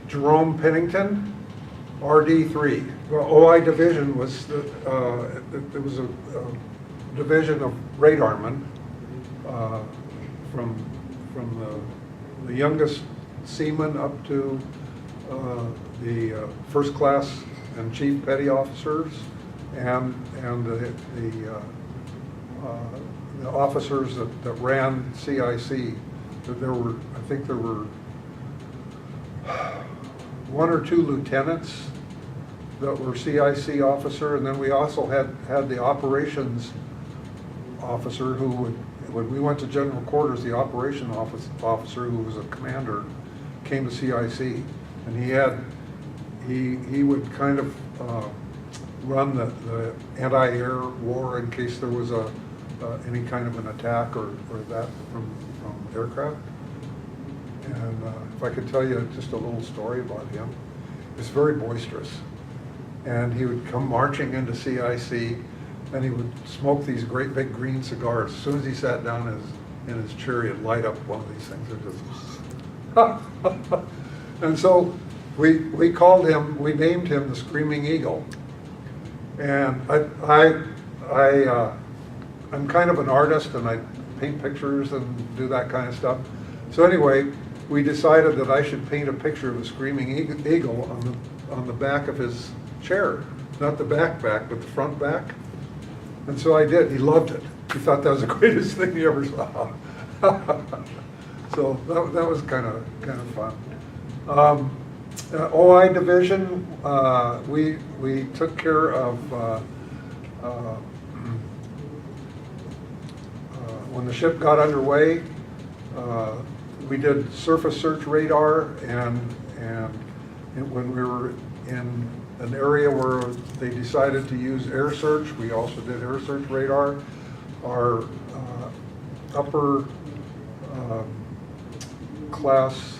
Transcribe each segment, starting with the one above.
Jerome Pennington, RD3. Well, OI division was it was a division of radarmen from the youngest seaman up to the first class and chief petty officers, and the officers that ran CIC. There were, I think there were 1 or 2 lieutenants that were CIC officer, and then we also had the operations officer who would, when we went to general quarters, the operation officer who was a commander came to CIC, and he would kind of run the anti-air war in case there was any kind of an attack or that from aircraft. And if I could tell you just a little story about him, it's very boisterous. And he would come marching into CIC, and he would smoke these great big green cigars. As soon as he sat down in his chair, he'd light up one of these things. It just and so we called him, we named him the Screaming Eagle. And I'm kind of an artist, and I paint pictures and do that kind of stuff. So anyway, we decided that I should paint a picture of a Screaming Eagle on the back of his chair. Not the back, but the front back. And so I did. He loved it. He thought that was the greatest thing he ever saw. So that was kind of fun. OI division, we took care of when the ship got underway. We did surface search radar, and when we were in an area where they decided to use air search, we also did air search radar. Our upper class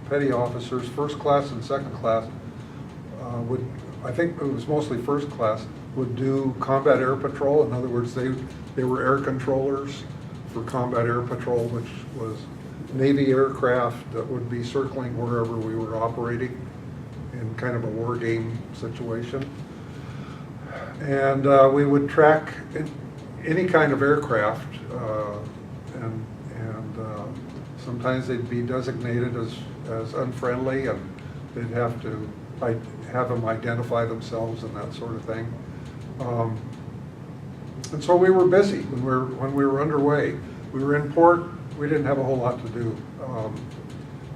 petty officers, first class and second class, would, I think it was mostly first class, would do combat air patrol. In other words, they were air controllers for combat air patrol, which was Navy aircraft that would be circling wherever we were operating in kind of a war game situation. And we would track any kind of aircraft, and sometimes they'd be designated as unfriendly, and they'd have to have them identify themselves and that sort of thing. And so we were busy when we were underway. We were in port. We didn't have a whole lot to do.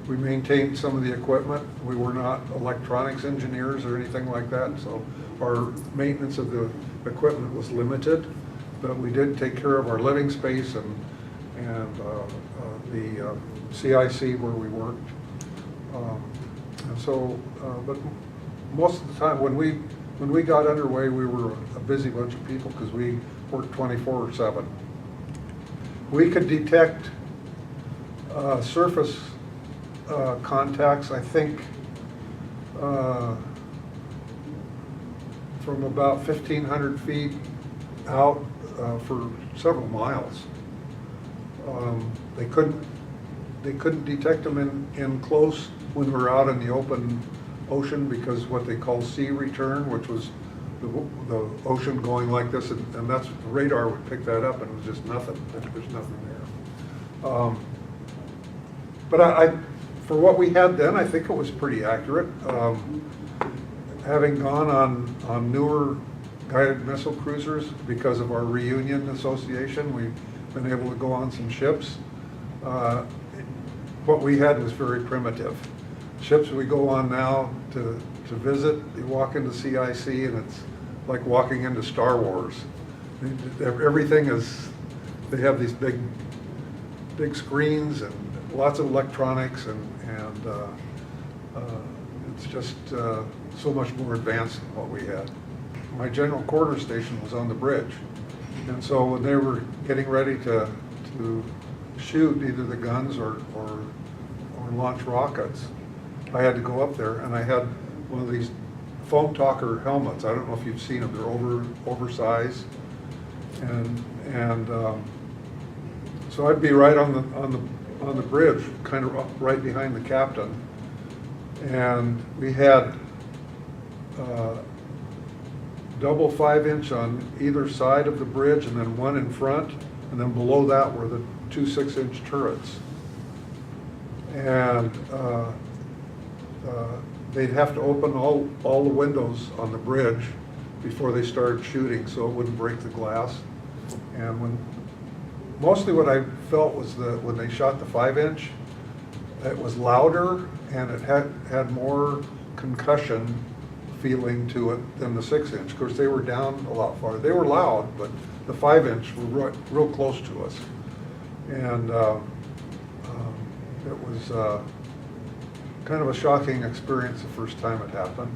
We maintained some of the equipment. We were not electronics engineers or anything like that, so our maintenance of the equipment was limited. But we did take care of our living space and the CIC where we worked. And so, but most of the time when we got underway, we were a busy bunch of people because we worked 24/7. We could detect surface contacts, I think, from about 1,500 feet out for several miles. They couldn't detect them in close when we were out in the open ocean, because what they call sea return, which was the ocean going like this, and that's the radar would pick that up, and it was just nothing. There's nothing there. But for what we had then, I think it was pretty accurate. Having gone on newer guided missile cruisers because of our reunion association, we've been able to go on some ships. What we had was very primitive. Ships we go on now to visit, you walk into CIC and it's like walking into Star Wars. Everything is, they have these big screens and lots of electronics, and it's just so much more advanced than what we had. My general quarters station was on the bridge, and so when they were getting ready to shoot either the guns or launch rockets, I had to go up there, and I had one of these foam talker helmets. I don't know if you've seen them. They're oversized, and so I'd be right on on the bridge, kind of up right behind the captain. And we had double 5-inch on either side of the bridge, and then one in front, and then below that were the two 6-inch turrets. And they'd have to open all the windows on the bridge before they started shooting, so it wouldn't break the glass. And mostly what I felt was that when they shot the 5-inch, it was louder and it had more concussion feeling to it than the 6-inch. Of course, they were down a lot farther. They were loud, but the 5-inch were real close to us. And it was kind of a shocking experience the first time it happened.